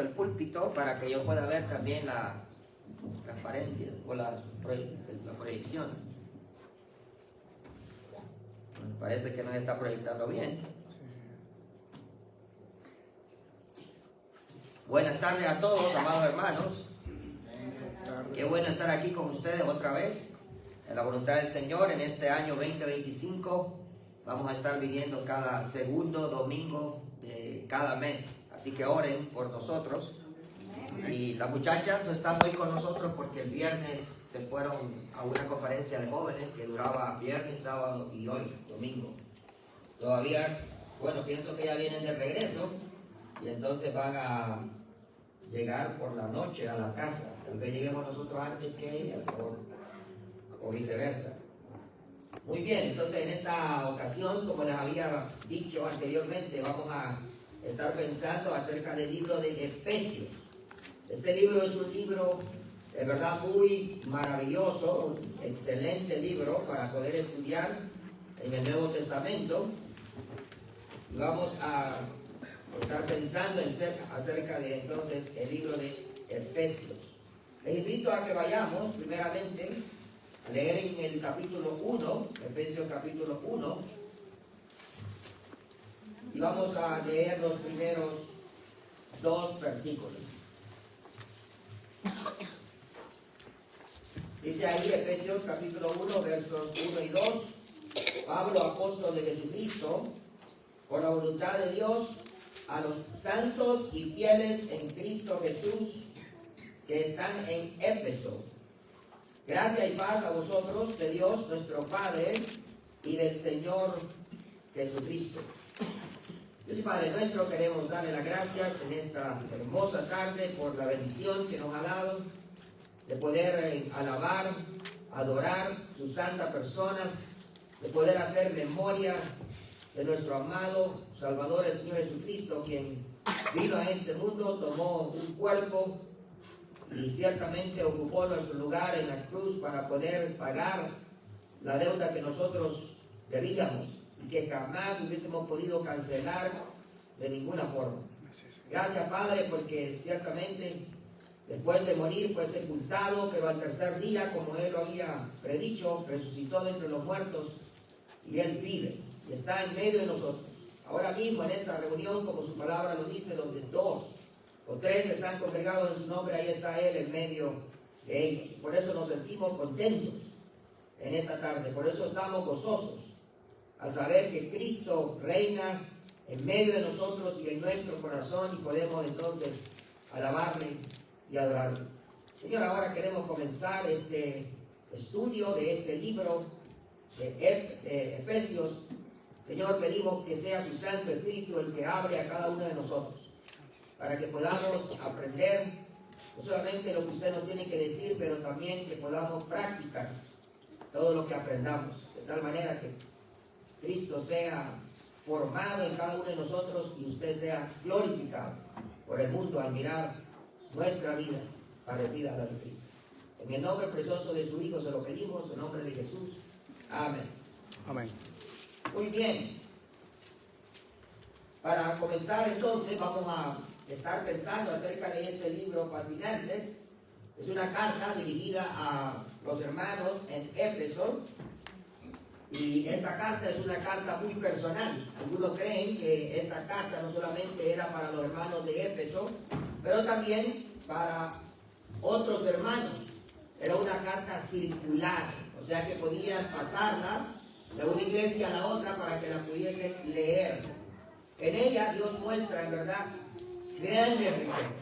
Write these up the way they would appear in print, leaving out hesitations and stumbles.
el púlpito para que yo pueda ver también la transparencia o la proyección. Me parece que no se está proyectando bien. Buenas tardes a todos, amados hermanos. Qué bueno estar aquí con ustedes otra vez. En la voluntad del Señor, en este año 2025, vamos a estar viniendo cada segundo domingo de cada mes. Así que oren por nosotros. Y las muchachas no están hoy con nosotros porque el viernes se fueron a una conferencia de jóvenes que duraba viernes, sábado y hoy, domingo. Todavía, bueno, pienso que ya vienen de regreso y entonces van a llegar por la noche a la casa. Tal vez lleguemos nosotros antes que ellas o viceversa. Muy bien, entonces en esta ocasión, como les había dicho anteriormente, vamos a estar pensando acerca del libro de Efesios. Este libro es un libro de verdad muy maravilloso, un excelente libro para poder estudiar en el Nuevo Testamento. Y vamos a estar pensando acerca de entonces el libro de Efesios. Les invito a que vayamos primeramente a leer en el capítulo 1, Efesios capítulo 1. Y vamos a leer los primeros 2 versículos. Dice ahí Efesios capítulo 1, versos 1 y 2. Pablo, apóstol de Jesucristo, por la voluntad de Dios, a los santos y fieles en Cristo Jesús que están en Éfeso. Gracia y paz a vosotros de Dios nuestro Padre y del Señor Jesucristo. Dios y Padre nuestro, queremos darle las gracias en esta hermosa tarde por la bendición que nos ha dado de poder alabar, adorar su santa persona, de poder hacer memoria de nuestro amado Salvador, el Señor Jesucristo, quien vino a este mundo, tomó un cuerpo y ciertamente ocupó nuestro lugar en la cruz para poder pagar la deuda que nosotros debíamos y que jamás hubiésemos podido cancelar de ninguna forma. Gracias, Padre, porque ciertamente después de morir fue sepultado, pero al tercer día, como Él lo había predicho, resucitó de entre los muertos y Él vive y está en medio de nosotros. Ahora mismo en esta reunión, como su palabra lo dice, donde 2 o 3 están congregados en su nombre, ahí está Él en medio de ellos. Por eso nos sentimos contentos en esta tarde, por eso estamos gozosos al saber que Cristo reina en medio de nosotros y en nuestro corazón y podemos entonces alabarle y adorarle. Señor, ahora queremos comenzar este estudio de este libro de Efesios. Señor, pedimos que sea su Santo Espíritu el que hable a cada uno de nosotros, para que podamos aprender no solamente lo que usted nos tiene que decir, pero también que podamos practicar todo lo que aprendamos, de tal manera que Cristo sea formado en cada uno de nosotros y usted sea glorificado por el mundo al mirar nuestra vida parecida a la de Cristo. En el nombre precioso de su Hijo se lo pedimos, en nombre de Jesús. Amén. Amén. Muy bien. Para comenzar entonces vamos a estar pensando acerca de este libro fascinante. Es una carta dirigida a los hermanos en Éfeso. Y esta carta es una carta muy personal. Algunos creen que esta carta no solamente era para los hermanos de Éfeso, pero también para otros hermanos. Era una carta circular, o sea que podían pasarla de una iglesia a la otra para que la pudiesen leer. En ella Dios muestra en verdad grandes riquezas.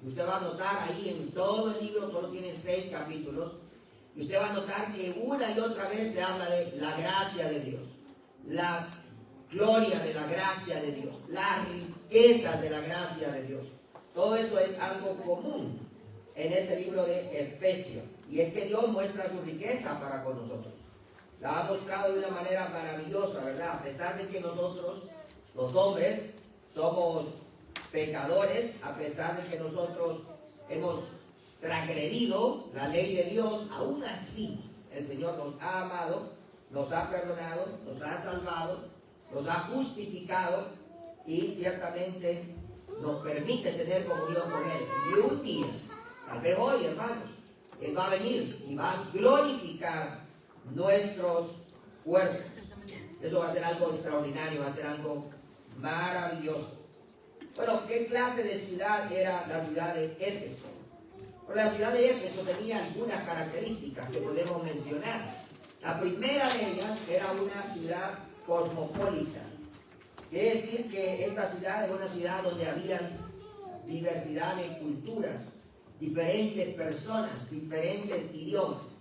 Usted va a notar ahí en todo el libro, solo tiene 6 capítulos, y usted va a notar que una y otra vez se habla de la gracia de Dios, la gloria de la gracia de Dios, la riqueza de la gracia de Dios. Todo eso es algo común en este libro de Efesios. Y es que Dios muestra su riqueza para con nosotros. La ha mostrado de una manera maravillosa, ¿verdad? A pesar de que nosotros, los hombres, somos pecadores, a pesar de que nosotros hemos transgredido la ley de Dios, aún así el Señor nos ha amado, nos ha perdonado, nos ha salvado, nos ha justificado y ciertamente nos permite tener comunión con Él. Y un día, tal vez hoy, hermanos, Él va a venir y va a glorificar nuestros cuerpos. Eso va a ser algo extraordinario, va a ser algo maravilloso. Bueno, ¿qué clase de ciudad era la ciudad de Éfeso? Bueno, la ciudad de Éfeso tenía algunas características que podemos mencionar. La primera de ellas era una ciudad cosmopolita. Quiere decir que esta ciudad era una ciudad donde había diversidad de culturas, diferentes personas, diferentes idiomas.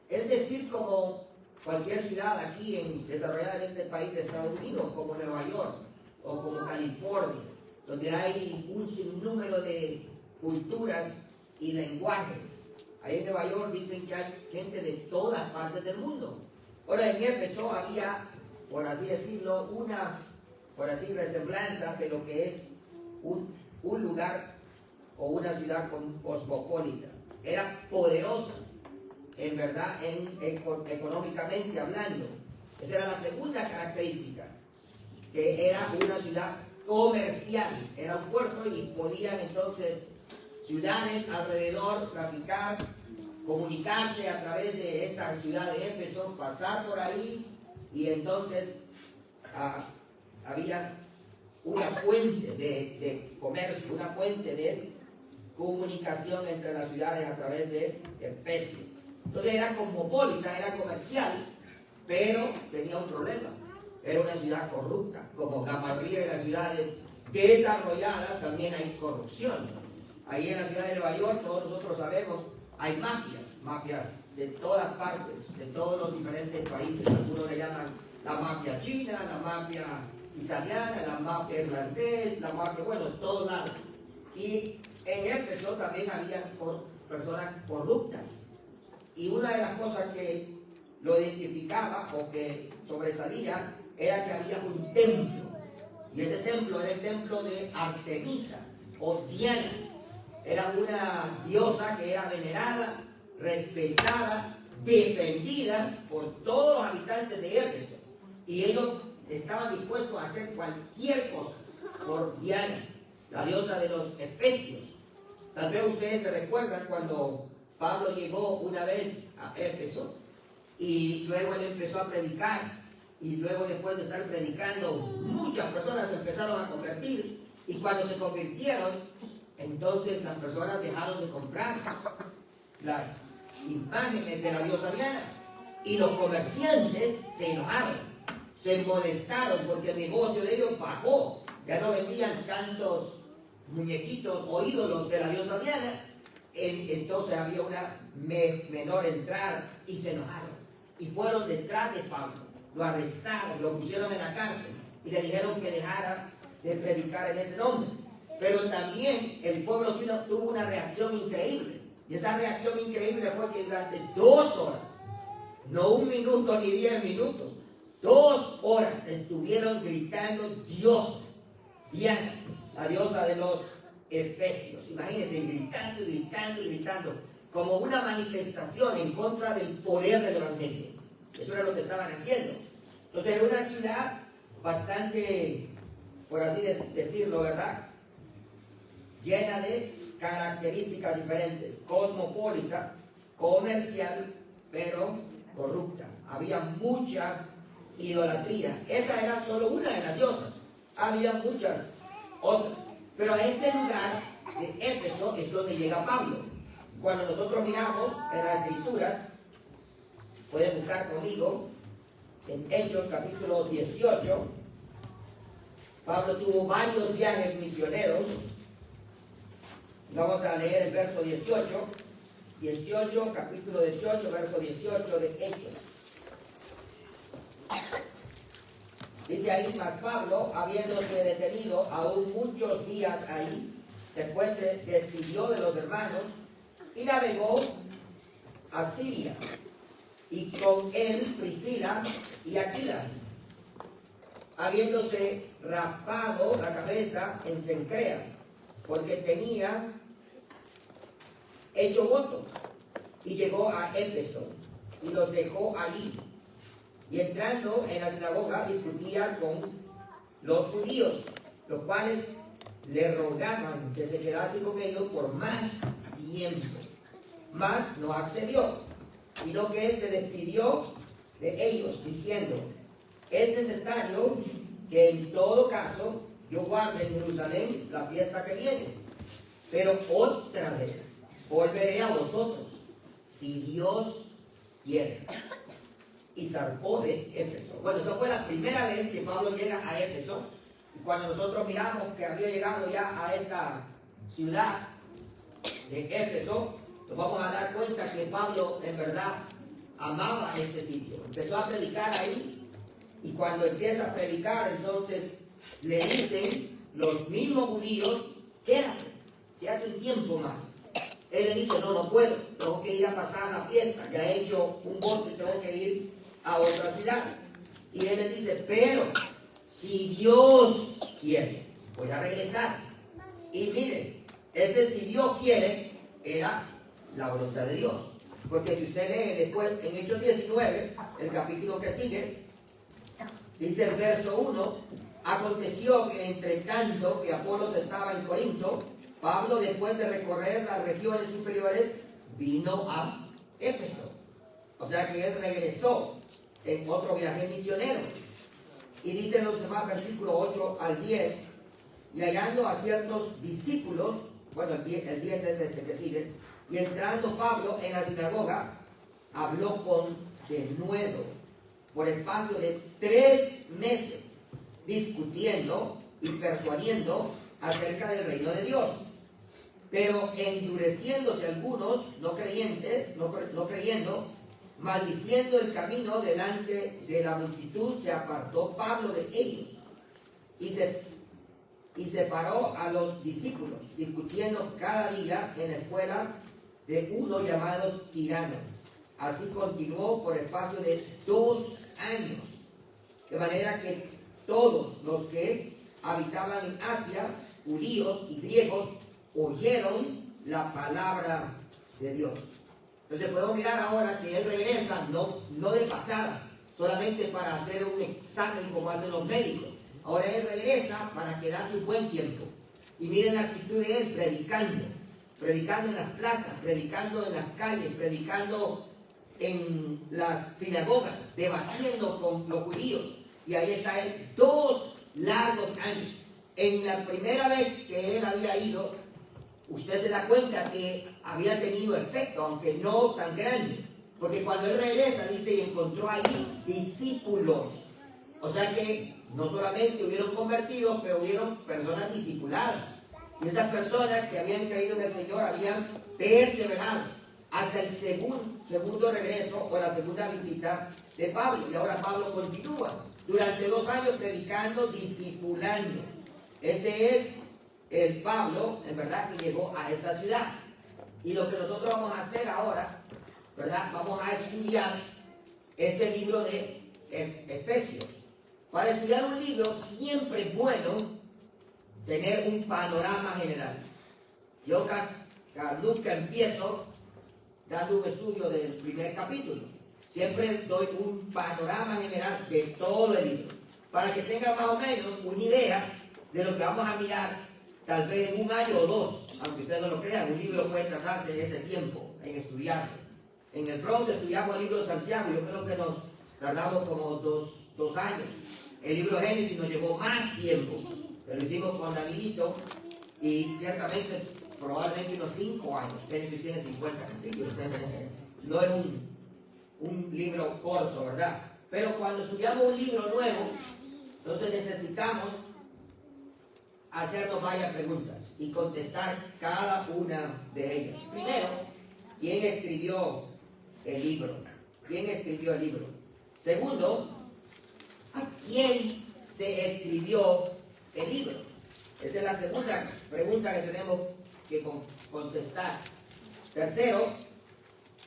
Es decir, como cualquier ciudad aquí desarrollada en este país de Estados Unidos, como Nueva York o como California, donde hay un sinnúmero de culturas y lenguajes. Ahí en Nueva York dicen que hay gente de todas partes del mundo. Ahora en Éfeso había, por así decirlo, resemblanza de lo que es un lugar o una ciudad cosmopolita. Era poderosa, en verdad, económicamente hablando. Esa era la segunda característica, que era una ciudad comercial, era un puerto y podían entonces ciudades alrededor traficar, comunicarse a través de esta ciudad de Éfeso, pasar por ahí, y entonces había una fuente de comercio, una fuente de comunicación entre las ciudades a través de Éfeso. Entonces era cosmopolita, era comercial, pero tenía un problema. Era una ciudad corrupta. Como la mayoría de las ciudades desarrolladas, también hay corrupción. Ahí en la ciudad de Nueva York, todos nosotros sabemos, hay mafias de todas partes, de todos los diferentes países. Algunos le llaman la mafia china, la mafia italiana, la mafia irlandesa, la mafia, bueno, todos lados. Y en Éfeso también había personas corruptas. Y una de las cosas que lo identificaba o que sobresalía era que había un templo. Y ese templo era el templo de Artemisa o Diana. Era una diosa que era venerada, respetada, defendida por todos los habitantes de Éfeso. Y ellos estaban dispuestos a hacer cualquier cosa por Diana, la diosa de los efesios. Tal vez ustedes se recuerdan cuando Pablo llegó una vez a Éfeso y luego él empezó a predicar, y luego después de estar predicando muchas personas se empezaron a convertir, y cuando se convirtieron, entonces las personas dejaron de comprar las imágenes de la diosa Diana, y los comerciantes se enojaron, se molestaron porque el negocio de ellos bajó. Ya no vendían tantos muñequitos o ídolos de la diosa Diana. Entonces había una menor entrada y se enojaron y fueron detrás de Pablo, lo arrestaron, lo pusieron en la cárcel y le dijeron que dejara de predicar en ese nombre. Pero también el pueblo tuvo una reacción increíble, y esa reacción increíble fue que durante 2 horas, no 1 minuto ni 10 minutos, 2 horas estuvieron gritando Dios, Diana, la diosa de los Efesios. Imagínense, gritando y gritando y gritando, como una manifestación en contra del poder del evangelio. Eso era lo que estaban haciendo. Entonces era una ciudad bastante, por así decirlo, ¿verdad?, llena de características diferentes, cosmopolita, comercial, pero corrupta. Había mucha idolatría. Esa era solo una de las diosas. Había muchas otras. Pero a este lugar de Éfeso es donde llega Pablo. Cuando nosotros miramos en las Escrituras, pueden buscar conmigo en Hechos capítulo 18. Pablo tuvo varios viajes misioneros. Vamos a leer el verso 18, capítulo 18, verso 18 de Hechos. Dice ahí: mas Pablo, habiéndose detenido aún muchos días ahí, después se despidió de los hermanos y navegó a Siria, y con él Priscila y Aquila, habiéndose rapado la cabeza en Cencrea, porque tenía hecho voto, y llegó a Éfeso y los dejó allí. Y entrando en la sinagoga discutía con los judíos, los cuales le rogaban que se quedase con ellos por más tiempo. Mas no accedió, sino que se despidió de ellos, diciendo: es necesario que en todo caso yo guarde en Jerusalén la fiesta que viene, pero otra vez volveré a vosotros, si Dios quiere. Y zarpó de Éfeso. Bueno, esa fue la primera vez que Pablo llega a Éfeso. Y cuando nosotros miramos que había llegado ya a esta ciudad de Éfeso, nos vamos a dar cuenta que Pablo en verdad amaba este sitio. Empezó a predicar ahí, y cuando empieza a predicar, entonces le dicen los mismos judíos: quédate un tiempo más. Él le dice: no puedo, tengo que ir a pasar la fiesta, ya he hecho un voto y tengo que ir a otra ciudad. Y él le dice: pero si Dios quiere, voy a regresar. Y miren, ese si Dios quiere era la voluntad de Dios, porque si usted lee después en Hechos 19, el capítulo que sigue, dice el verso 1: aconteció que entre tanto que Apolos estaba en Corinto, Pablo, después de recorrer las regiones superiores, vino a Éfeso. O sea que él regresó en otro viaje misionero. Y dicen los demás versículos 8 al 10: y hallando a ciertos discípulos, bueno, el 10 es este que sigue, y entrando Pablo en la sinagoga, habló con denuedo por espacio de 3 meses, discutiendo y persuadiendo acerca del reino de Dios. Pero endureciéndose algunos no creyendo, maldiciendo el camino delante de la multitud, se apartó Pablo de ellos y separó a los discípulos, discutiendo cada día en la escuela de uno llamado Tirano. Así continuó por espacio de 2 años, de manera que todos los que habitaban en Asia, judíos y griegos, oyeron la palabra de Dios. Entonces podemos mirar ahora que él regresa, no de pasada, solamente para hacer un examen como hacen los médicos. Ahora él regresa para quedarse un buen tiempo. Y miren la actitud de él, predicando en las plazas, predicando en las calles, predicando en las sinagogas, debatiendo con los judíos. Y ahí está él 2 largos años. En la primera vez que él había ido, usted se da cuenta que había tenido efecto, aunque no tan grande. Porque cuando él regresa, dice, y encontró ahí discípulos. O sea que no solamente hubieron convertidos, pero hubieron personas discipuladas. Y esas personas que habían creído en el Señor habían perseverado hasta el segundo regreso o la segunda visita de Pablo. Y ahora Pablo continúa durante 2 años predicando, discipulando. Este es el Pablo, en verdad, que llegó a esa ciudad. Y lo que nosotros vamos a hacer ahora, ¿verdad? Vamos a estudiar este libro de Efesios. Para estudiar un libro siempre es bueno tener un panorama general. Yo nunca empiezo dando un estudio del primer capítulo. Siempre doy un panorama general de todo el libro, para que tengan más o menos una idea de lo que vamos a mirar, tal vez en 1 año o 2, aunque ustedes no lo crean. Un libro puede tratarse en ese tiempo, en estudiarlo. En el bronce estudiamos el libro de Santiago, yo creo que nos tardamos como 2 años. El libro de Génesis nos llevó más tiempo, pero lo hicimos con Danielito, y ciertamente, probablemente unos 5 años. Génesis tiene 50 capítulos, no es un libro corto, ¿verdad? Pero cuando estudiamos un libro nuevo, entonces necesitamos hacernos varias preguntas y contestar cada una de ellas. Primero, ¿quién escribió el libro? ¿Quién escribió el libro? Segundo, ¿a quién se escribió el libro? Esa es la segunda pregunta que tenemos que contestar. Tercero,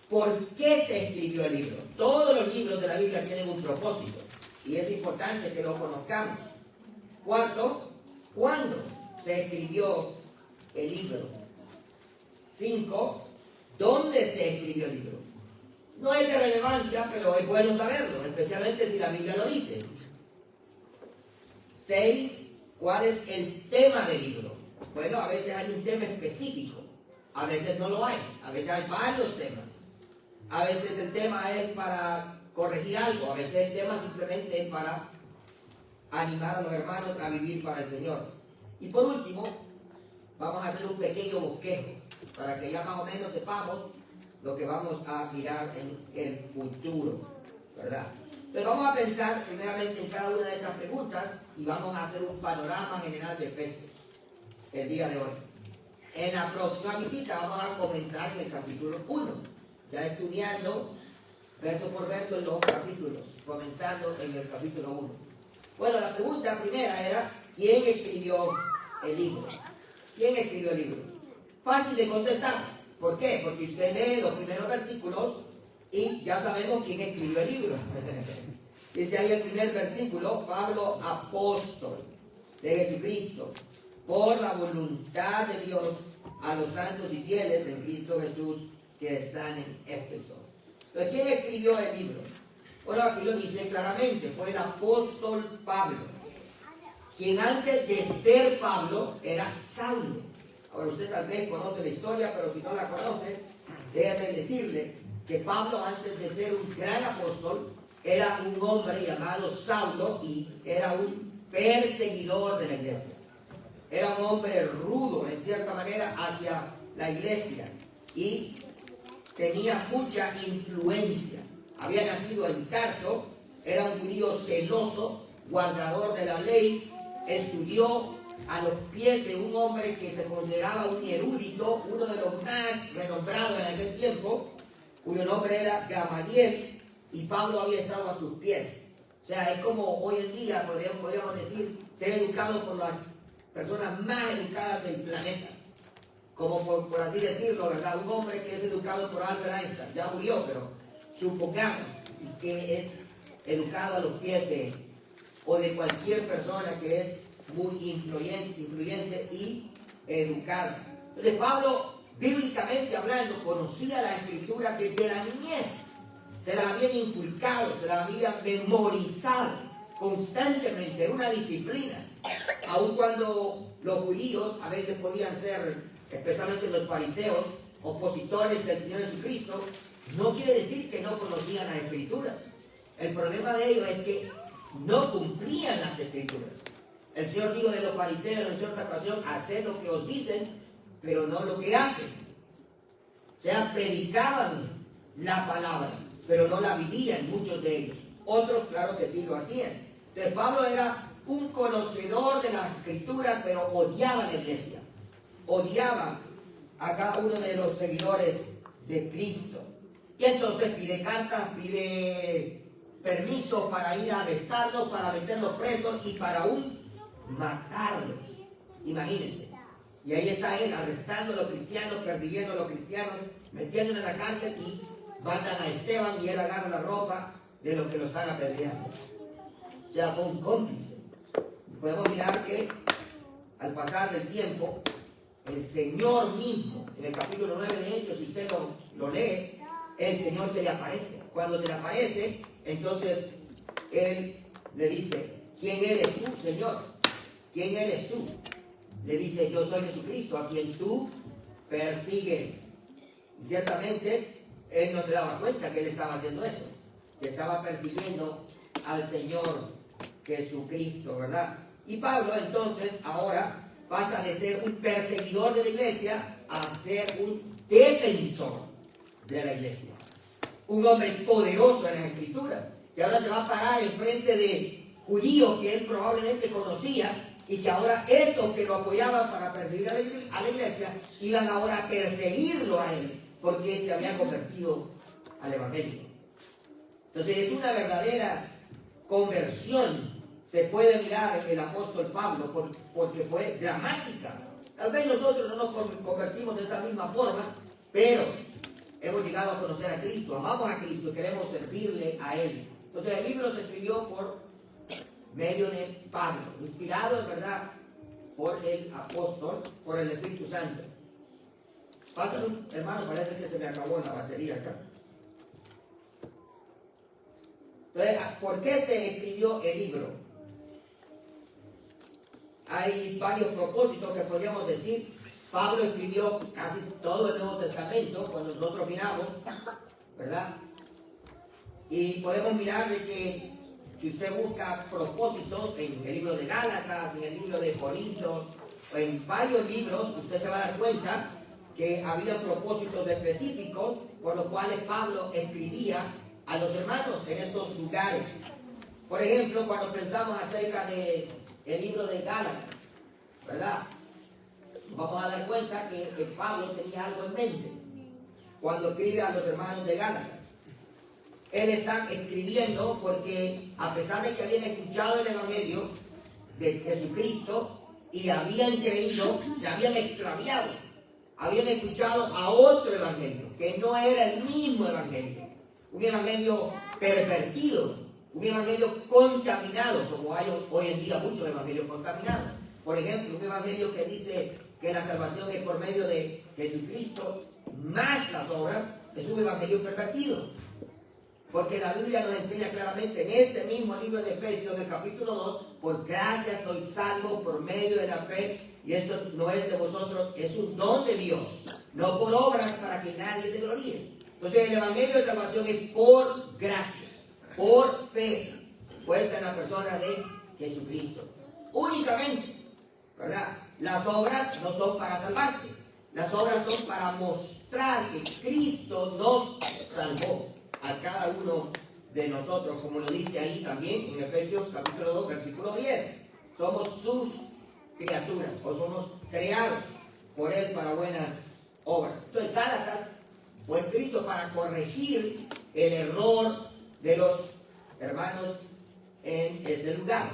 ¿por qué se escribió el libro? Todos los libros de la Biblia tienen un propósito y es importante que lo conozcamos. Cuarto, ¿cuándo se escribió el libro? 5, ¿dónde se escribió el libro? No es de relevancia, pero es bueno saberlo, especialmente si la Biblia lo dice. 6, ¿cuál es el tema del libro? Bueno, a veces hay un tema específico, a veces no lo hay, a veces hay varios temas. A veces el tema es para corregir algo, a veces el tema simplemente es para animar a los hermanos a vivir para el Señor. Y por último, vamos a hacer un pequeño bosquejo para que ya más o menos sepamos lo que vamos a mirar en el futuro, ¿verdad? Entonces vamos a pensar primeramente en cada una de estas preguntas y vamos a hacer un panorama general de Efesios el día de hoy. En la próxima visita vamos a comenzar en el capítulo 1, ya estudiando verso por verso en los capítulos, comenzando en el capítulo 1. Bueno, la pregunta primera era, ¿quién escribió el libro? ¿Quién escribió el libro? Fácil de contestar. ¿Por qué? Porque usted lee los primeros versículos y ya sabemos quién escribió el libro. Dice ahí el primer versículo, Pablo, apóstol de Jesucristo, por la voluntad de Dios, a los santos y fieles en Cristo Jesús que están en Éfeso. Entonces, ¿quién escribió el libro? Bueno, aquí lo dice claramente, fue el apóstol Pablo, quien antes de ser Pablo era Saulo. Ahora usted tal vez conoce la historia, pero si no la conoce, déjeme decirle que Pablo, antes de ser un gran apóstol, era un hombre llamado Saulo y era un perseguidor de la iglesia. Era un hombre rudo, en cierta manera, hacia la iglesia y tenía mucha influencia. Había nacido en Tarso, era un judío celoso, guardador de la ley, estudió a los pies de un hombre que se consideraba un erudito, uno de los más renombrados en aquel tiempo, cuyo nombre era Gamaliel, y Pablo había estado a sus pies. O sea, es como hoy en día, podríamos decir, ser educado por las personas más educadas del planeta. Como por así decirlo, ¿verdad? Un hombre que es educado por Albert Einstein, ya murió, pero supongamos que es educado a los pies de o de cualquier persona que es muy influyente y educada. Entonces Pablo, bíblicamente hablando, conocía la escritura desde la niñez. Se la habían inculcado, se la había memorizado constantemente, era una disciplina. Aun cuando los judíos a veces podían ser, especialmente los fariseos, opositores del Señor Jesucristo, no quiere decir que no conocían las escrituras. El problema de ellos es que no cumplían las escrituras. El Señor dijo de los fariseos en cierta ocasión, haced lo que os dicen, pero no lo que hacen. O sea, predicaban la palabra, pero no la vivían muchos de ellos. Otros, claro que sí lo hacían. Entonces Pablo era un conocedor de las escrituras, pero odiaba la iglesia. Odiaba a cada uno de los seguidores de Cristo. Y entonces pide cartas, pide permiso para ir a arrestarlos, para meterlos presos y para aún matarlos. Imagínense. Y ahí está él arrestando a los cristianos, persiguiendo a los cristianos, metiéndolos en la cárcel y matan a Esteban y él agarra la ropa de los que lo están apedreando. O sea, fue un cómplice. Podemos mirar que al pasar del tiempo, el Señor mismo, en el capítulo 9 de Hechos, si usted lo lee, el Señor se le aparece. Cuando se le aparece, entonces él le dice, ¿quién eres tú, Señor? ¿Quién eres tú? Le dice, yo soy Jesucristo, a quien tú persigues. Y ciertamente, él no se daba cuenta que él estaba haciendo eso, que estaba persiguiendo al Señor Jesucristo, ¿verdad? Y Pablo entonces ahora pasa de ser un perseguidor de la iglesia a ser un defensor de la iglesia. Un hombre poderoso en las escrituras, que ahora se va a parar en frente de judíos que él probablemente conocía y que ahora estos que lo apoyaban para perseguir a la iglesia iban ahora a perseguirlo a él porque se había convertido al evangelio. Entonces es una verdadera conversión. Se puede mirar en el apóstol Pablo porque fue dramática. Tal vez nosotros no nos convertimos de esa misma forma, pero hemos llegado a conocer a Cristo, amamos a Cristo y queremos servirle a Él. Entonces el libro se escribió por medio de Pablo, inspirado en verdad por el apóstol, por el Espíritu Santo. Pásalo, hermano, parece que se me acabó la batería acá. Entonces, ¿por qué se escribió el libro? hay varios propósitos que podríamos decir. Pablo escribió casi todo el Nuevo Testamento, cuando nosotros miramos, ¿verdad? Y podemos mirar de que si usted busca propósitos en el libro de Gálatas, en el libro de Corintios, o en varios libros, usted se va a dar cuenta que había propósitos específicos por los cuales Pablo escribía a los hermanos en estos lugares. Por ejemplo, cuando pensamos acerca del libro de Gálatas, ¿verdad? Vamos a dar cuenta que Pablo tenía algo en mente cuando escribe a los hermanos de Gálatas. Él está escribiendo porque a pesar de que habían escuchado el Evangelio de Jesucristo y habían creído, se habían extraviado. Habían escuchado a otro evangelio, que no era el mismo evangelio. Un evangelio pervertido, un evangelio contaminado, como hay hoy en día muchos evangelios contaminados. Por ejemplo, un evangelio que dice que la salvación es por medio de Jesucristo, más las obras, es un evangelio pervertido. Porque la Biblia nos enseña claramente en este mismo libro de Efesios, en el capítulo 2, por gracia sois salvos por medio de la fe, y esto no es de vosotros, es un don de Dios, no por obras para que nadie se gloríe. Entonces el evangelio de salvación es por gracia, por fe, puesta en la persona de Jesucristo. Únicamente, ¿verdad? Las obras no son para salvarse, las obras son para mostrar que Cristo nos salvó a cada uno de nosotros, como lo dice ahí también en Efesios capítulo 2, versículo 10. Somos sus criaturas, o somos creados por Él para buenas obras. Entonces Gálatas fue escrito para corregir el error de los hermanos en ese lugar.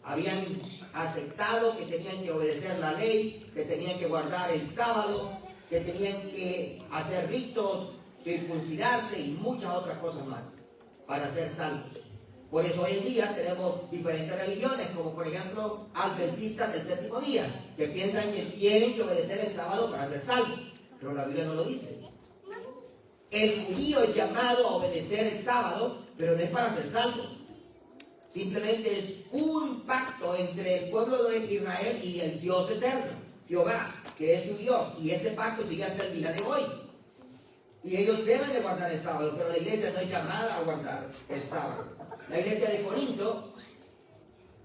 Habían aceptado que tenían que obedecer la ley, que tenían que guardar el sábado, que tenían que hacer ritos, circuncidarse y muchas otras cosas más para ser salvos. Por eso hoy en día tenemos diferentes religiones, como por ejemplo adventistas del séptimo día, que piensan que tienen que obedecer el sábado para ser salvos, pero la Biblia no lo dice. El judío es llamado a obedecer el sábado, pero no es para ser salvos. Simplemente es un pacto entre el pueblo de Israel y el Dios eterno, Jehová, que es su Dios, y ese pacto sigue hasta el día de hoy. Y ellos deben de guardar el sábado, pero la iglesia no es llamada a guardar el sábado. La iglesia de Corinto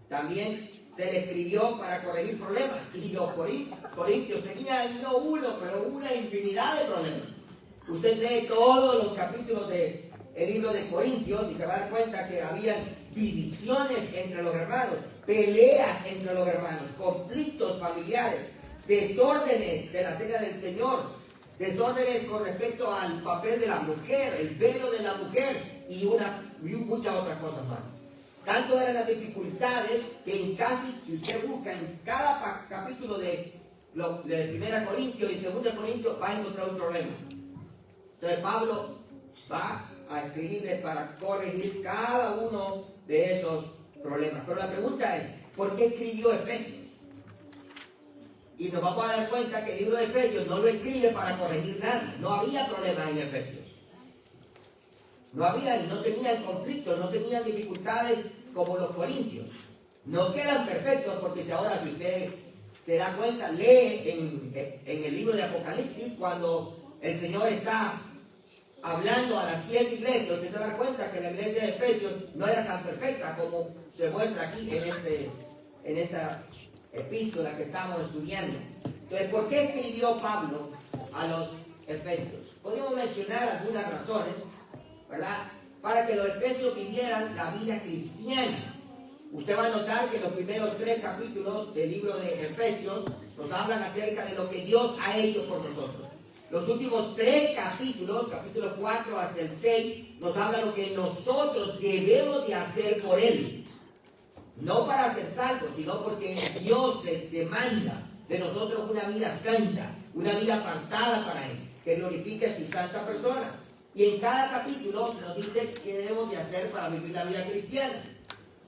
también se le escribió para corregir problemas. Y los corintios tenían no uno, pero una infinidad de problemas. Usted lee todos los capítulos del libro de Corintios y se va a dar cuenta que habían divisiones entre los hermanos, peleas entre los hermanos, conflictos familiares, desórdenes de la cena del Señor, desórdenes con respecto al papel de la mujer, el velo de la mujer y muchas otras cosas más. Tanto eran las dificultades que en casi, si usted busca en cada capítulo de 1 Corintios y 2 Corintios, va a encontrar un problema. Entonces Pablo va a escribirle para corregir cada uno de esos problemas. Pero la pregunta es, ¿por qué escribió Efesios? Y nos vamos a dar cuenta que el libro de Efesios no lo escribe para corregir nada. No había problemas en Efesios. No tenían conflictos, no tenían dificultades como los corintios. No quedan perfectos porque si usted se da cuenta, lee en el libro de Apocalipsis, cuando el Señor está hablando a las 7 iglesias, usted se da cuenta que la iglesia de Efesios no era tan perfecta como se muestra aquí en esta epístola que estamos estudiando. Entonces, ¿por qué escribió Pablo a los Efesios? Podríamos mencionar algunas razones, ¿verdad?, para que los efesios vivieran la vida cristiana. Usted va a notar que los primeros 3 capítulos del libro de Efesios nos hablan acerca de lo que Dios ha hecho por nosotros. Los últimos 3 capítulos, capítulo 4 hasta el 6, nos habla de lo que nosotros debemos de hacer por Él. No para ser salvos, sino porque Dios demanda de nosotros una vida santa, una vida apartada para Él, que glorifique su santa persona. Y en cada capítulo se nos dice qué debemos de hacer para vivir la vida cristiana.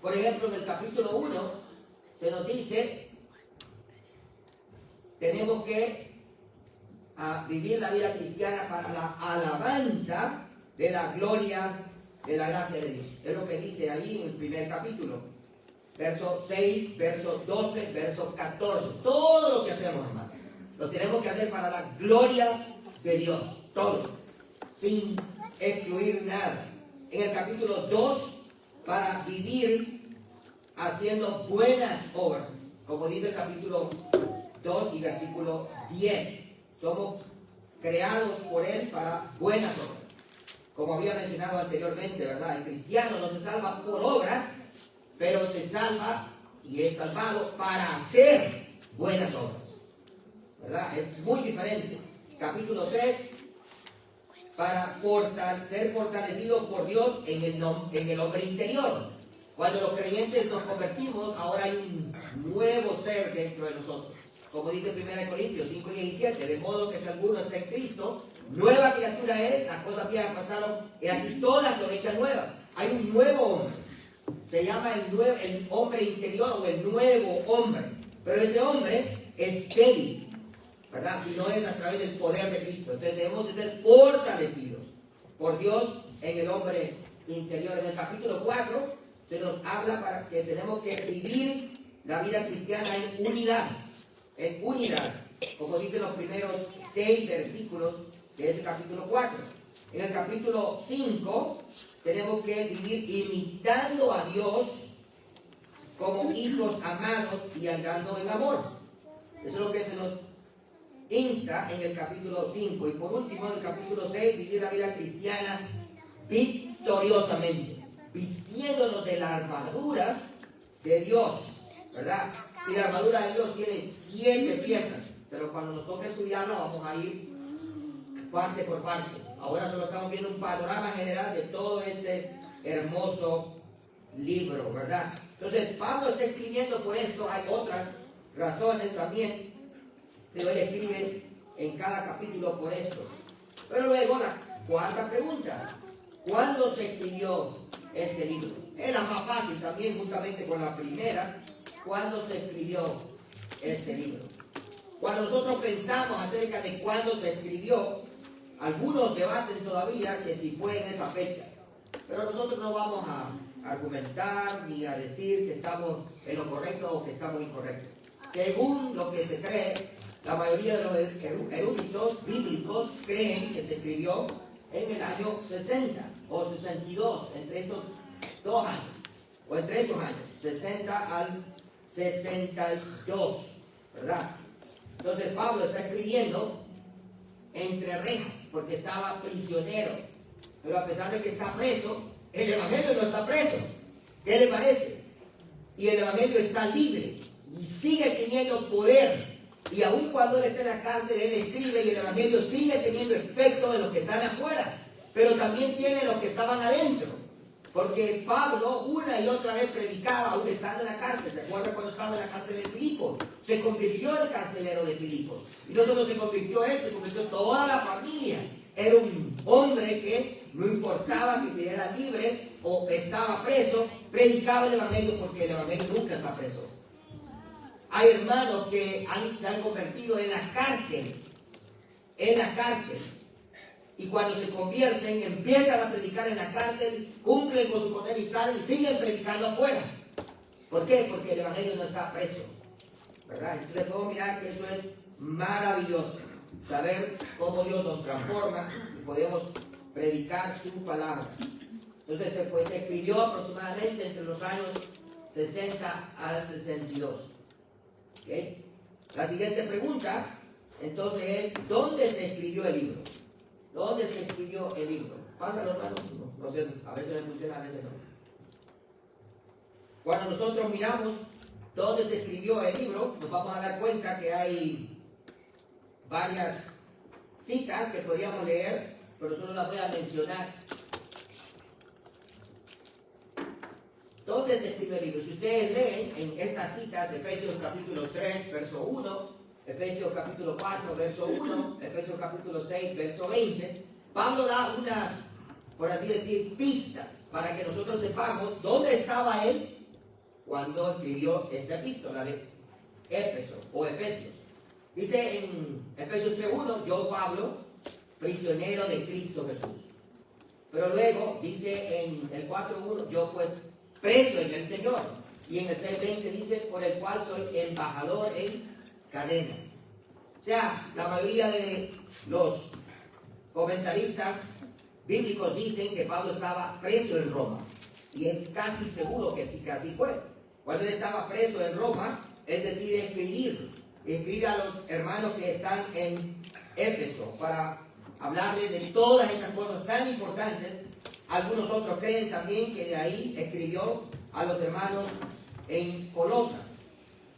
Por ejemplo, en el capítulo 1 se nos dice, tenemos que vivir la vida cristiana para la alabanza de la gloria de la gracia de Dios. Es lo que dice ahí en el primer capítulo. verso 6, verso 12, verso 14. Todo lo que hacemos, hermano, lo tenemos que hacer para la gloria de Dios. Todo, sin excluir nada. En el capítulo 2, para vivir haciendo buenas obras. Como dice el capítulo 2 y versículo 10. Somos creados por Él para buenas obras. Como había mencionado anteriormente, ¿verdad? El cristiano no se salva por obras, pero se salva y es salvado para hacer buenas obras, ¿verdad? Es muy diferente. Capítulo 3, para ser fortalecido por Dios en el hombre interior. Cuando los creyentes nos convertimos, ahora hay un nuevo ser dentro de nosotros. Como dice 1 Corintios 5 y 17, de modo que si alguno está en Cristo, nueva criatura es, las cosas viejas pasaron, y aquí todas son hechas nuevas. Hay un nuevo hombre. Se llama el hombre interior o el nuevo hombre. Pero ese hombre es débil, ¿verdad? Si no es a través del poder de Cristo. Entonces debemos de ser fortalecidos por Dios en el hombre interior. En el capítulo 4 se nos habla para que tenemos que vivir la vida cristiana en unidad. En unidad, como dicen los primeros 6 versículos de ese capítulo 4. En el capítulo 5 tenemos que vivir imitando a Dios como hijos amados y andando en amor. Eso es lo que se nos insta en el capítulo 5. Y por último, en el capítulo 6, vivir la vida cristiana victoriosamente, vistiéndonos de la armadura de Dios, ¿verdad? Y la armadura de Dios tiene 7 piezas, pero cuando nos toque estudiarla vamos a ir parte por parte. Ahora solo estamos viendo un panorama general de todo este hermoso libro, ¿verdad? Entonces, Pablo está escribiendo por esto. Hay otras razones también, pero él escribe en cada capítulo por esto. Pero luego la cuarta pregunta: ¿cuándo se escribió este libro? Es la más fácil también, juntamente con la primera. ¿Cuándo se escribió este libro? Cuando nosotros pensamos acerca de cuándo se escribió, algunos debaten todavía que si fue en esa fecha. Pero nosotros no vamos a argumentar ni a decir que estamos en lo correcto o que estamos incorrectos. Según lo que se cree, la mayoría de los eruditos bíblicos creen que se escribió en el año 60 o 62, entre esos 2 años, o entre esos años, 60 al 62, ¿verdad? Entonces Pablo está escribiendo entre rejas, porque estaba prisionero, pero a pesar de que está preso, el evangelio no está preso. ¿Qué le parece? Y el evangelio está libre y sigue teniendo poder. Y aun cuando él está en la cárcel, él escribe y el evangelio sigue teniendo efecto en los que están afuera, pero también tiene los que estaban adentro. Porque Pablo una y otra vez predicaba aún estando en la cárcel. ¿Se acuerda cuando estaba en la cárcel de Filipos? Se convirtió en el carcelero de Filipos. Y no solo se convirtió él, se convirtió toda la familia. Era un hombre que no importaba que se era libre o estaba preso, predicaba el evangelio, porque el evangelio nunca está preso. Hay hermanos que se han convertido en la cárcel. En la cárcel. Y cuando se convierten, empiezan a predicar en la cárcel, cumplen con su condena y salen y siguen predicando afuera. ¿Por qué? Porque el evangelio no está preso, ¿verdad? Entonces podemos mirar que eso es maravilloso. Saber cómo Dios nos transforma y podemos predicar su palabra. Entonces se escribió aproximadamente entre los años 60 al 62. ¿Okay? La siguiente pregunta, entonces, es: ¿dónde se escribió el libro? ¿Dónde se escribió el libro? Pásalo, hermano. No sé, a veces me funciona, a veces no. Cuando nosotros miramos dónde se escribió el libro, nos vamos a dar cuenta que hay varias citas que podríamos leer, pero solo las voy a mencionar. ¿Dónde se escribió el libro? Si ustedes leen en estas citas, Efesios capítulo 3, verso 1, Efesios capítulo 4, verso 1, Efesios capítulo 6, verso 20, Pablo da unas, por así decir, pistas para que nosotros sepamos dónde estaba él cuando escribió esta epístola de Éfeso o Efesios. Dice en Efesios 3:1, yo Pablo, prisionero de Cristo Jesús. Pero luego dice en el 4:1, yo pues preso en el Señor. Y en el 6:20 dice, por el cual soy embajador en cadenas. O sea, la mayoría de los comentaristas bíblicos dicen que Pablo estaba preso en Roma. Y es casi seguro que sí, que así fue. Cuando él estaba preso en Roma, él decide escribir a los hermanos que están en Éfeso para hablarles de todas esas cosas tan importantes. Algunos otros creen también que de ahí escribió a los hermanos en Colosas,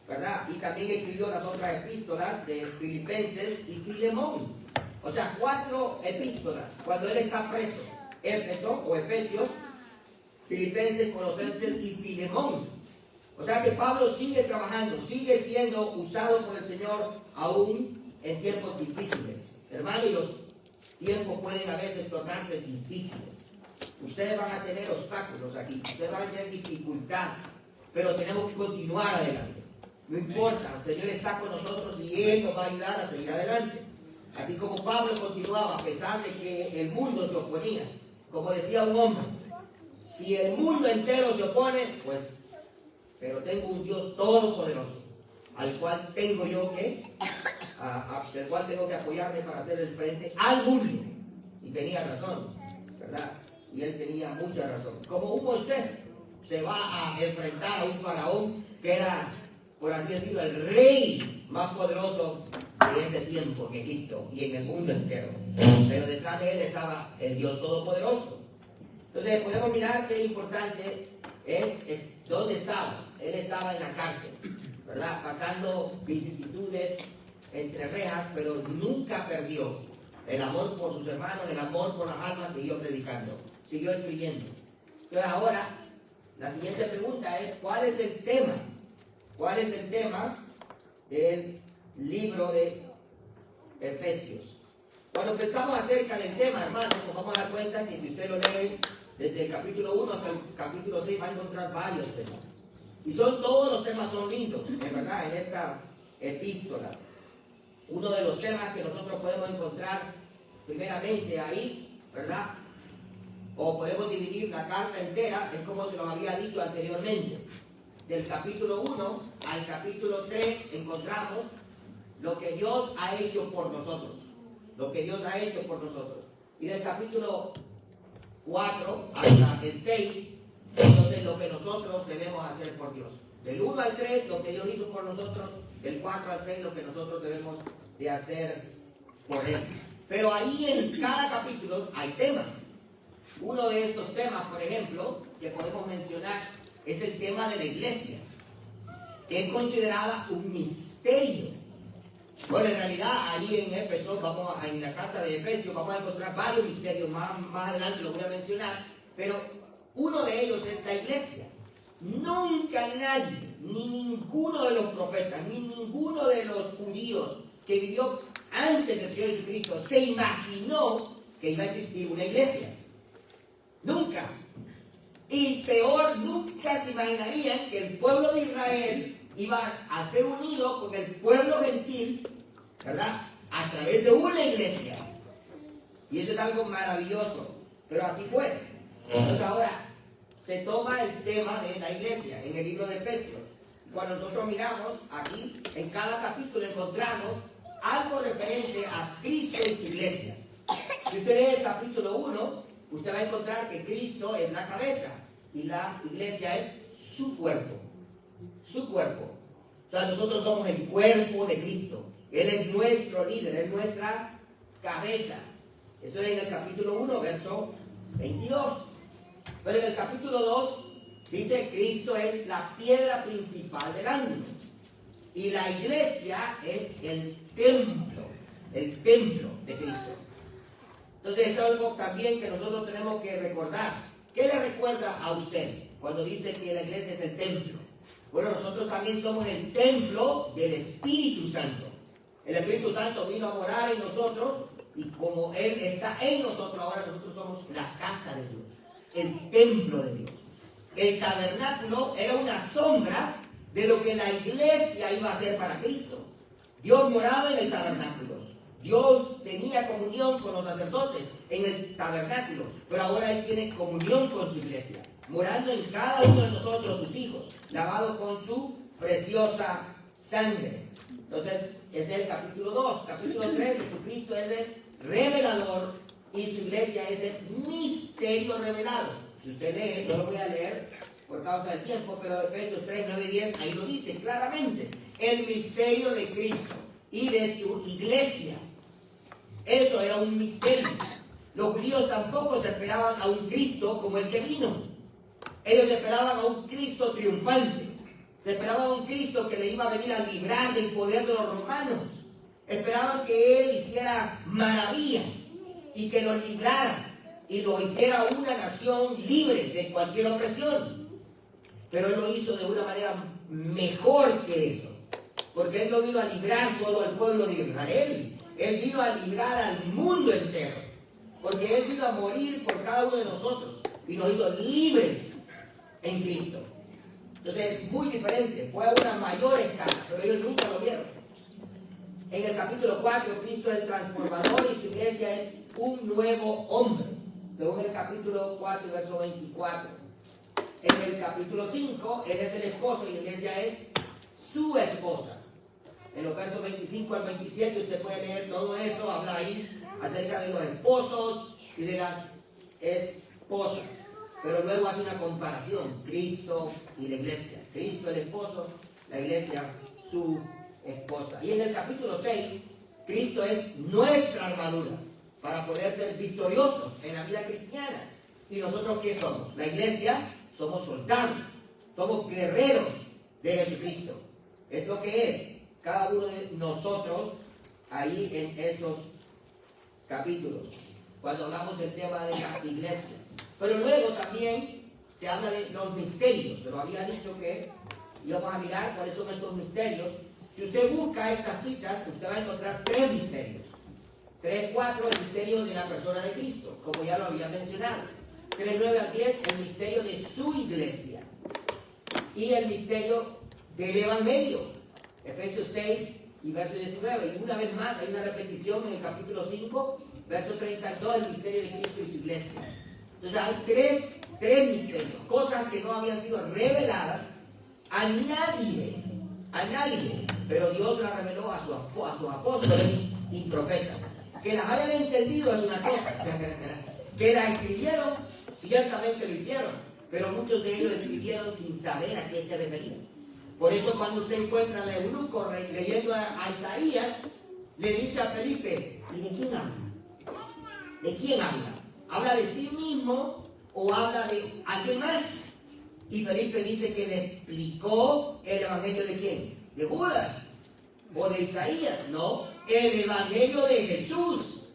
¿verdad? Y también escribió las otras epístolas de Filipenses y Filemón. O sea, 4 epístolas. Cuando él está preso, Éfeso o Efesios, Filipenses, Colosenses y Filemón. O sea que Pablo sigue trabajando, sigue siendo usado por el Señor aún en tiempos difíciles. Hermano, y los tiempos pueden a veces tornarse difíciles. Ustedes van a tener obstáculos aquí, ustedes van a tener dificultades, pero tenemos que continuar adelante. No importa, el Señor está con nosotros y Él nos va a ayudar a seguir adelante. Así como Pablo continuaba a pesar de que el mundo se oponía. Como decía un hombre, si el mundo entero se opone, pues, pero tengo un Dios todopoderoso, al cual tengo yo que, del cual tengo que apoyarme para hacer el frente al mundo. Y tenía razón, ¿verdad? Y él tenía mucha razón. Como un Moisés se va a enfrentar a un faraón que era, por así decirlo, el rey más poderoso de ese tiempo en Egipto y en el mundo entero. Pero detrás de él estaba el Dios todopoderoso. Entonces podemos mirar qué importante es dónde estaba. Él estaba en la cárcel, ¿verdad? Pasando vicisitudes entre rejas, pero nunca perdió el amor por sus hermanos, el amor por las almas, siguió predicando, siguió escribiendo. Entonces ahora, la siguiente pregunta es, ¿cuál es el tema? ¿Cuál es el tema del libro de Efesios? Cuando pensamos acerca del tema, hermanos, nos vamos a dar cuenta que si usted lo lee desde el capítulo 1 hasta el capítulo 6, va a encontrar varios temas. Y todos los temas son lindos, en verdad, en esta epístola. Uno de los temas que nosotros podemos encontrar primeramente ahí, ¿verdad? O podemos dividir la carta entera, es como se nos había dicho anteriormente. Del capítulo 1 al capítulo 3 encontramos lo que Dios ha hecho por nosotros. Lo que Dios ha hecho por nosotros. Y del capítulo 4 hasta el 6, entonces lo que nosotros debemos hacer por Dios. Del 1 al 3, lo que Dios hizo por nosotros. Del 4 al 6, lo que nosotros debemos de hacer por Él. Pero ahí en cada capítulo hay temas. Uno de estos temas, por ejemplo, que podemos mencionar, es el tema de la iglesia, que es considerada un misterio. Bueno, en realidad, ahí en Éfeso, en la carta de Efesios, vamos a encontrar varios misterios, más adelante lo voy a mencionar, pero uno de ellos es la iglesia. Nunca nadie, ni ninguno de los profetas, ni ninguno de los judíos que vivió antes del Señor Jesucristo se imaginó que iba a existir una iglesia. Nunca. Y peor, nunca se imaginarían que el pueblo de Israel iba a ser unido con el pueblo gentil, ¿verdad? A través de una iglesia. Y eso es algo maravilloso. Pero así fue. Entonces ahora se toma el tema de la iglesia en el libro de Efesios. Cuando nosotros miramos aquí, en cada capítulo encontramos algo referente a Cristo y su iglesia. Si usted lee el capítulo 1, usted va a encontrar que Cristo es la cabeza y la iglesia es su cuerpo. Su cuerpo. O sea, nosotros somos el cuerpo de Cristo. Él es nuestro líder, es nuestra cabeza. Eso es en el capítulo 1, verso 22. Pero en el capítulo 2 dice, Cristo es la piedra principal del ángulo. Y la iglesia es el templo de Cristo. Entonces es algo también que nosotros tenemos que recordar. ¿Qué le recuerda a usted cuando dice que la iglesia es el templo? Bueno, nosotros también somos el templo del Espíritu Santo. El Espíritu Santo vino a morar en nosotros y como Él está en nosotros, ahora nosotros somos la casa de Dios, el templo de Dios. El tabernáculo era una sombra de lo que la iglesia iba a hacer para Cristo. Dios moraba en el tabernáculo. Dios tenía comunión con los sacerdotes en el tabernáculo, pero ahora Él tiene comunión con su iglesia. morando en cada uno de nosotros, sus hijos, lavados con su preciosa sangre. Entonces, ese es el capítulo 2. Capítulo 3, Jesucristo es el revelador y su iglesia es el misterio revelado. Si usted lee, no lo voy a leer por causa del tiempo, pero Efesios 3, 9 y 10, ahí lo dice claramente. El misterio de Cristo y de su iglesia. Eso era un misterio. Los judíos tampoco se esperaban a un Cristo como el que vino. Ellos esperaban a un Cristo triunfante. Se esperaba a un Cristo que le iba a venir a librar del poder de los romanos. Esperaban que Él hiciera maravillas y que los librara y lo hiciera una nación libre de cualquier opresión. Pero Él lo hizo de una manera mejor que eso. Porque Él no vino a librar solo al pueblo de Israel. Él vino a librar al mundo entero. Porque Él vino a morir por cada uno de nosotros y nos hizo libres en Cristo. Entonces es muy diferente, fue a una mayor escala, pero ellos nunca lo vieron. En el capítulo 4, Cristo es el transformador y su iglesia es un nuevo hombre, según el capítulo 4, verso 24. En el capítulo 5, Él es el esposo y la iglesia es su esposa. En los versos 25 al 27 usted puede leer todo eso, habla ahí acerca de los esposos y de las esposas. Pero luego hace una comparación, Cristo y la iglesia. Cristo el esposo, la iglesia su esposa. Y en el capítulo 6, Cristo es nuestra armadura para poder ser victoriosos en la vida cristiana. ¿Y nosotros qué somos? La iglesia somos soldados, somos guerreros de Jesucristo. Es lo que es cada uno de nosotros ahí en esos capítulos, cuando hablamos del tema de la iglesia. Pero luego también se habla de los misterios. Se lo había dicho que íbamos a mirar cuáles son estos misterios. Si usted busca estas citas, usted va a encontrar 3 misterios. 3, 4, el misterio de la persona de Cristo, como ya lo había mencionado. 3, 9 al 10, el misterio de su iglesia. Y el misterio del Evangelio. Efesios 6 y verso 19. Y una vez más hay una repetición en el capítulo 5, verso 32, el misterio de Cristo y su iglesia. Entonces hay tres misterios, cosas que no habían sido reveladas a nadie, pero Dios las reveló a sus apóstoles y profetas. Que las hayan entendido es una cosa, que las escribieron, ciertamente lo hicieron, pero muchos de ellos escribieron sin saber a qué se referían. Por eso cuando usted encuentra al eunuco leyendo a Isaías, le dice a Felipe, ¿y de quién habla? ¿De quién habla? ¿Habla de sí mismo o habla de alguien más? Y Felipe dice que le explicó el evangelio de quién, de Judas o de Isaías. No, el evangelio de Jesús,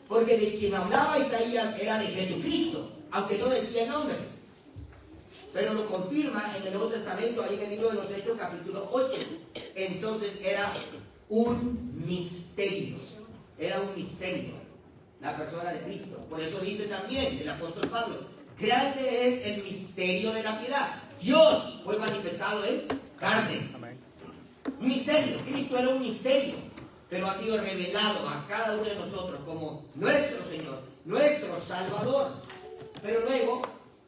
porque de quien hablaba Isaías era de Jesucristo, aunque no decía el nombre, pero lo confirma en el Nuevo Testamento, ahí en el libro de los Hechos, capítulo 8. Entonces era un misterio, la persona de Cristo. Por eso dice también el apóstol Pablo, grande es el misterio de la piedad. Dios fue manifestado en carne. Un misterio, Cristo era un misterio, pero ha sido revelado a cada uno de nosotros como nuestro Señor, nuestro Salvador. Pero luego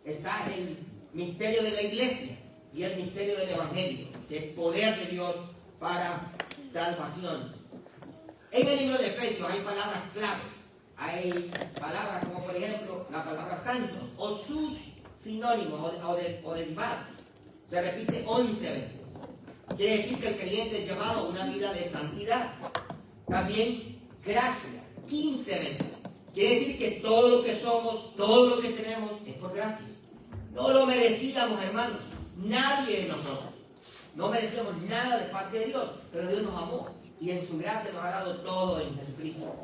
está el misterio de la iglesia y el misterio del Evangelio, el poder de Dios para salvación. En el libro de Efesios hay palabras claves. Hay palabras como por ejemplo la palabra santos o sus sinónimos o derivados. Se repite 11 veces. Quiere decir que el creyente es llamado a una vida de santidad. También gracia, 15 veces. Quiere decir que todo lo que somos, todo lo que tenemos es por gracia. No lo merecíamos, hermanos, nadie de nosotros. No merecíamos nada de parte de Dios, pero Dios nos amó y en su gracia nos ha dado todo en Jesucristo.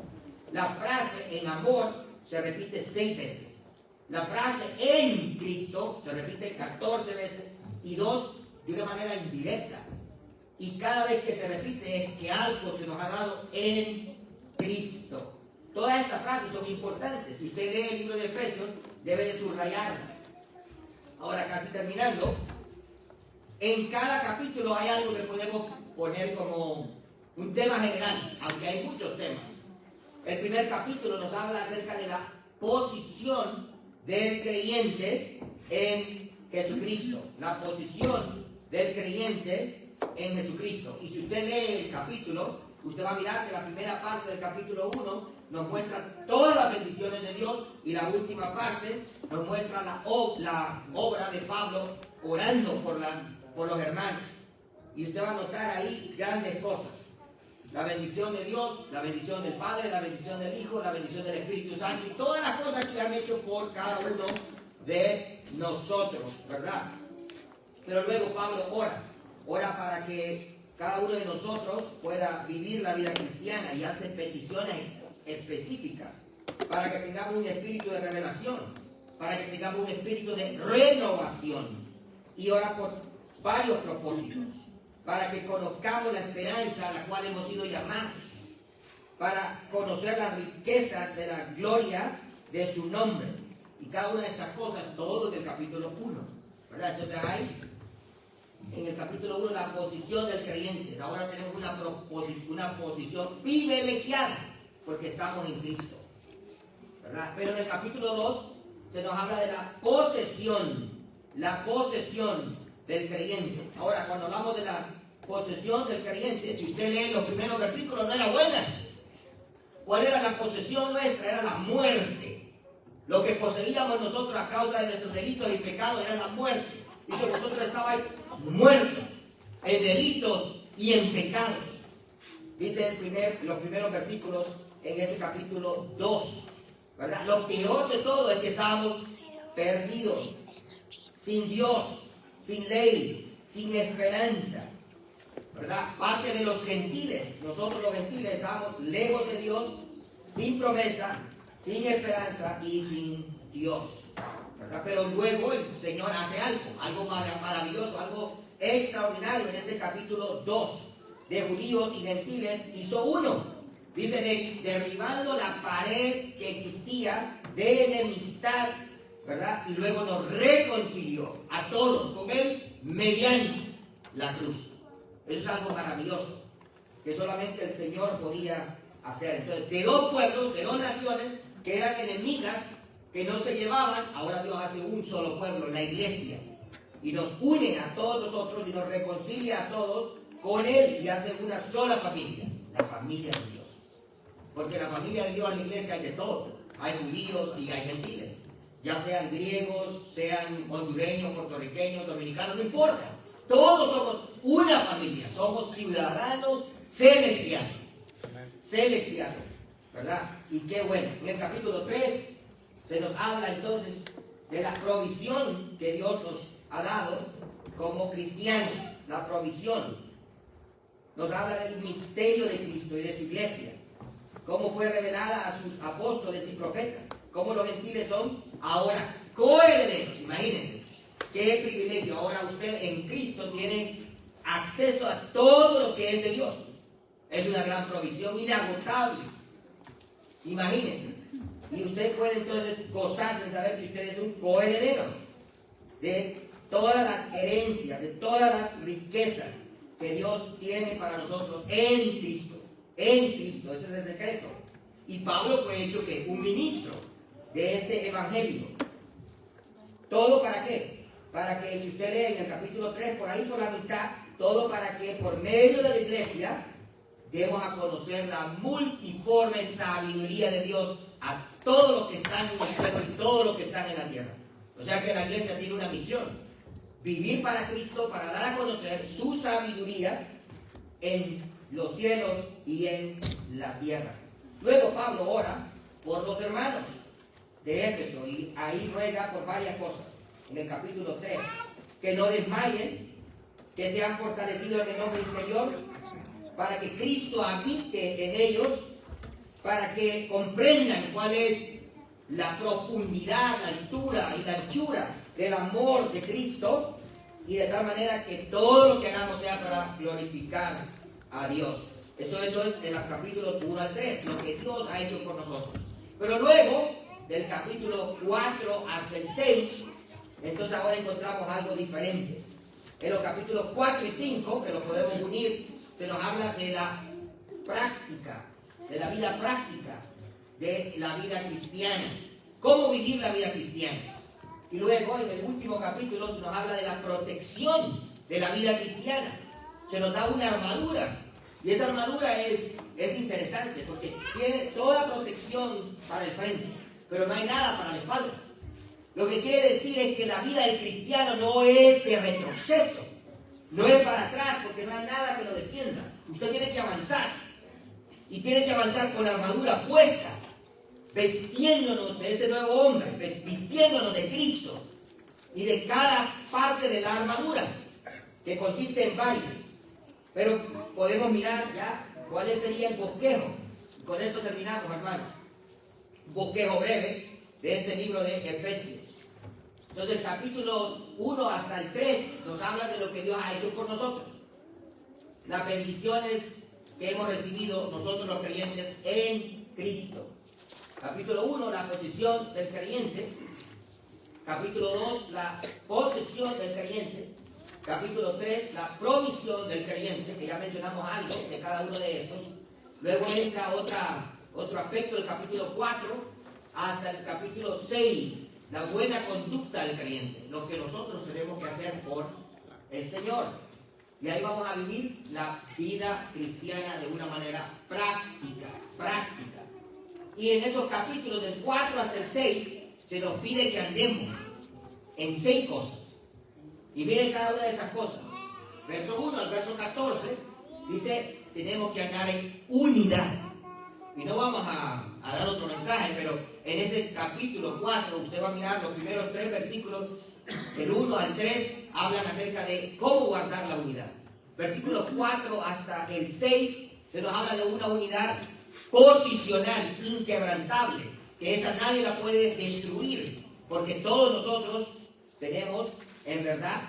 La frase en amor se repite 6 veces. La frase en Cristo se repite 14 veces y 2 de una manera indirecta. Y cada vez que se repite es que algo se nos ha dado en Cristo. Todas estas frases son importantes. Si usted lee el libro de Efesios, debe de subrayarlas. Ahora, casi terminando, en cada capítulo hay algo que podemos poner como un tema general, aunque hay muchos temas. El primer capítulo nos habla acerca de la posición del creyente en Jesucristo, la posición del creyente en Jesucristo. Y si usted lee el capítulo, usted va a mirar que la primera parte del capítulo 1 nos muestra todas las bendiciones de Dios y la última parte nos muestra la obra de Pablo orando por los hermanos. Y usted va a notar ahí grandes cosas. La bendición de Dios, la bendición del Padre, la bendición del Hijo, la bendición del Espíritu Santo y todas las cosas que han hecho por cada uno de nosotros, ¿verdad? Pero luego Pablo ora para que cada uno de nosotros pueda vivir la vida cristiana y hace peticiones específicas para que tengamos un espíritu de revelación, para que tengamos un espíritu de renovación, y ora por varios propósitos, para que conozcamos la esperanza a la cual hemos sido llamados, para conocer las riquezas de la gloria de su nombre, y cada una de estas cosas, todo en el capítulo 1, ¿verdad? Entonces hay en el capítulo 1 la posición del creyente. Ahora tenemos una posición privilegiada porque estamos en Cristo, ¿verdad? Pero en el capítulo 2 se nos habla de la posesión del creyente. Ahora, cuando hablamos de la posesión del creyente, si usted lee los primeros versículos, no era buena. ¿Cuál era la posesión nuestra? Era la muerte. Lo que poseíamos nosotros a causa de nuestros delitos y pecados era la muerte. Dice, vosotros estabais muertos en delitos y en pecados. Dice los primeros versículos en ese capítulo 2, ¿verdad? Lo peor de todo es que estábamos perdidos, sin Dios, sin ley, sin esperanza, ¿verdad? Parte de los gentiles, nosotros los gentiles estábamos lejos de Dios, sin promesa, sin esperanza y sin Dios, ¿verdad? Pero luego el Señor hace algo maravilloso, algo extraordinario en ese capítulo 2. De judíos y gentiles hizo uno. Dice, derribando la pared que existía de enemistad, ¿verdad? Y luego nos reconcilió a todos con él mediante la cruz. Eso es algo maravilloso, que solamente el Señor podía hacer. Entonces, de dos pueblos, de dos naciones, que eran enemigas, que no se llevaban, ahora Dios hace un solo pueblo, la iglesia, y nos une a todos nosotros y nos reconcilia a todos con Él y hace una sola familia, la familia de Dios. Porque la familia de Dios en la iglesia hay de todo. Hay judíos y hay gentiles. Ya sean griegos, sean hondureños, puertorriqueños, dominicanos, no importa. Todos somos una familia, somos ciudadanos celestiales. Celestiales, ¿verdad? Y qué bueno. En el capítulo 3 se nos habla entonces de la provisión que Dios nos ha dado como cristianos. La provisión. Nos habla del misterio de Cristo y de su iglesia. Cómo fue revelada a sus apóstoles y profetas. Cómo los gentiles son ahora coherederos. Imagínense. Qué privilegio. Ahora usted en Cristo tiene acceso a todo lo que es de Dios. Es una gran provisión inagotable. Imagínense. Y usted puede entonces gozarse de saber que usted es un coheredero de todas las herencias, de todas las riquezas que Dios tiene para nosotros en Cristo. En Cristo, ese es el secreto. Y Pablo fue hecho que un ministro de este evangelio. ¿Todo para qué? Para que, si usted lee en el capítulo 3, por ahí por la mitad, todo para que por medio de la iglesia demos a conocer la multiforme sabiduría de Dios a todos los que están en el cielo y todos los que están en la tierra. O sea que la iglesia tiene una misión. Vivir para Cristo, para dar a conocer su sabiduría en los cielos y en la tierra. Luego Pablo ora por los hermanos de Éfeso y ahí ruega por varias cosas. En el capítulo 3, que no desmayen, que sean fortalecidos en el hombre interior, para que Cristo habite en ellos, para que comprendan cuál es la profundidad, la altura y la anchura del amor de Cristo, y de tal manera que todo lo que hagamos sea para glorificar a Dios. Eso es en los capítulos 1 al 3, lo que Dios ha hecho por nosotros. Pero luego, del capítulo 4 hasta el 6, entonces ahora encontramos algo diferente. En los capítulos 4 y 5, que lo podemos unir, se nos habla de la práctica, de la vida práctica, de la vida cristiana. ¿Cómo vivir la vida cristiana? Y luego, en el último capítulo, se nos habla de la protección de la vida cristiana. Se nos da una armadura. Y esa armadura es interesante porque tiene toda protección para el frente, pero no hay nada para la espalda. Lo que quiere decir es que la vida del cristiano no es de retroceso, no es para atrás porque no hay nada que lo defienda. Usted tiene que avanzar y tiene que avanzar con la armadura puesta, vestiéndonos de ese nuevo hombre, vistiéndonos de Cristo y de cada parte de la armadura, que consiste en varias. Pero podemos mirar ya cuál sería el bosquejo. Con esto terminamos, hermanos. Un bosquejo breve de este libro de Efesios. Entonces, el capítulo 1 hasta el 3 nos habla de lo que Dios ha hecho por nosotros. Las bendiciones que hemos recibido nosotros los creyentes en Cristo. Capítulo 1, la posición del creyente. Capítulo 2, la posesión del creyente. Capítulo 3, la provisión del creyente, que ya mencionamos algo de cada uno de estos. Luego entra otro aspecto del capítulo 4 hasta el capítulo 6, la buena conducta del creyente, lo que nosotros tenemos que hacer por el Señor. Y ahí vamos a vivir la vida cristiana de una manera práctica. Y en esos capítulos del 4 hasta el 6 se nos pide que andemos en 6 cosas. Y miren cada una de esas cosas. Verso 1 al verso 14 dice, tenemos que andar en unidad. Y no vamos a dar otro mensaje, pero en ese capítulo 4 usted va a mirar los primeros 3 versículos, del 1 al 3, hablan acerca de cómo guardar la unidad. Versículos 4 hasta el 6 se nos habla de una unidad posicional, inquebrantable, que esa nadie la puede destruir, porque todos nosotros tenemos, en verdad,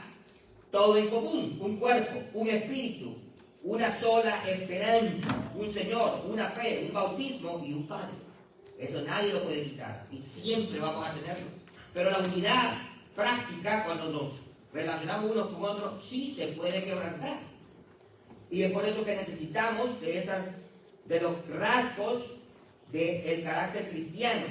todo en común: un cuerpo, un espíritu, una sola esperanza, un Señor, una fe, un bautismo y un Padre. Eso nadie lo puede quitar y siempre vamos a tenerlo. Pero la unidad práctica, cuando nos relacionamos unos con otros, sí se puede quebrantar. Y es por eso que necesitamos de los rasgos del carácter cristiano.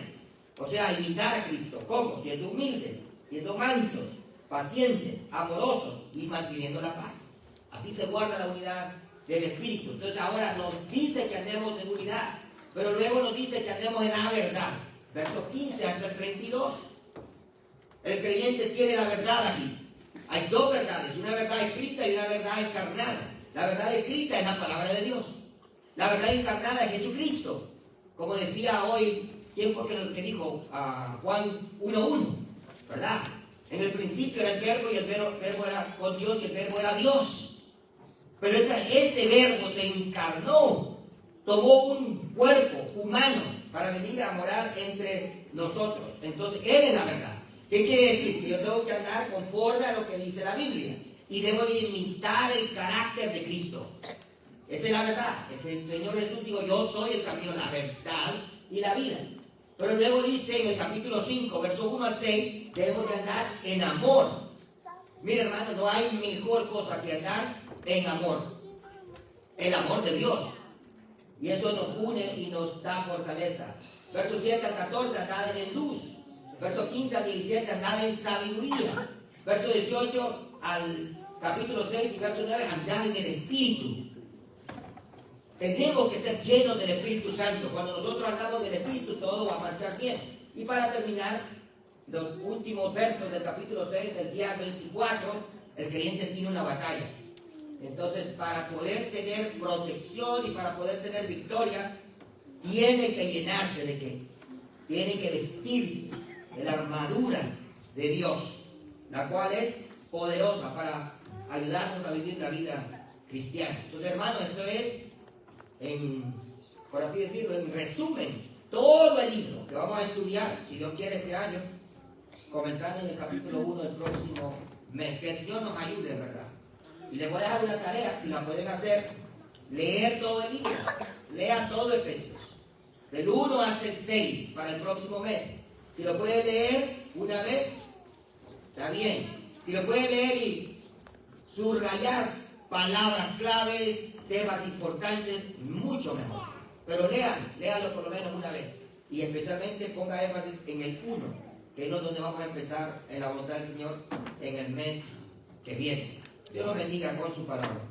O sea, imitar a Cristo. ¿Cómo? Siendo humildes, siendo mansos, pacientes, amorosos y manteniendo la paz. Así se guarda la unidad del Espíritu. Entonces ahora nos dice que andemos en unidad, pero luego nos dice que andemos en la verdad. Versos 15 hasta el 32. El creyente tiene la verdad aquí. Hay 2 verdades, una verdad escrita y una verdad encarnada. La verdad escrita es la palabra de Dios. La verdad encarnada es Jesucristo. Como decía hoy, ¿quién fue que dijo? Juan 1:1, ¿verdad? En el principio era el verbo y el verbo era con Dios y el verbo era Dios. Pero ese verbo se encarnó, tomó un cuerpo humano para venir a morar entre nosotros. Entonces, Él es la verdad. ¿Qué quiere decir? Que yo tengo que andar conforme a lo que dice la Biblia. Y debo de imitar el carácter de Cristo. Esa es la verdad. El Señor Jesús dijo, yo soy el camino, la verdad y la vida. Pero luego dice en el capítulo 5, versos 1 al 6, debemos de andar en amor. Mira, hermano, no hay mejor cosa que andar en amor. El amor de Dios. Y eso nos une y nos da fortaleza. Versos 7 al 14, andad en luz. Versos 15 al 17, andad en sabiduría. Verso 18 al capítulo 6 y verso 9, andad en el Espíritu. Tenemos que ser llenos del Espíritu Santo. Cuando nosotros andamos en el Espíritu, todo va a marchar bien. Y para terminar, los últimos versos del capítulo 6, del día 24, el creyente tiene una batalla. Entonces, para poder tener protección y para poder tener victoria, tiene que llenarse de qué? Tiene que vestirse de la armadura de Dios, la cual es poderosa para ayudarnos a vivir la vida cristiana. Entonces, hermanos, esto es, por así decirlo, en resumen, todo el libro que vamos a estudiar, si Dios quiere, este año, comenzando en el capítulo 1 del próximo mes. Que el Señor nos ayude, ¿verdad? Y les voy a dejar una tarea, si la pueden hacer, leer todo el libro, lean todo Efesios, del 1 hasta el 6 para el próximo mes. Si lo pueden leer una vez, está bien. Si lo pueden leer y subrayar palabras claves, temas importantes, mucho mejor. Pero léanlo por lo menos una vez. Y especialmente ponga énfasis en el 1, que es donde vamos a empezar en la voluntad del Señor en el mes que viene. Dios los bendiga con su palabra.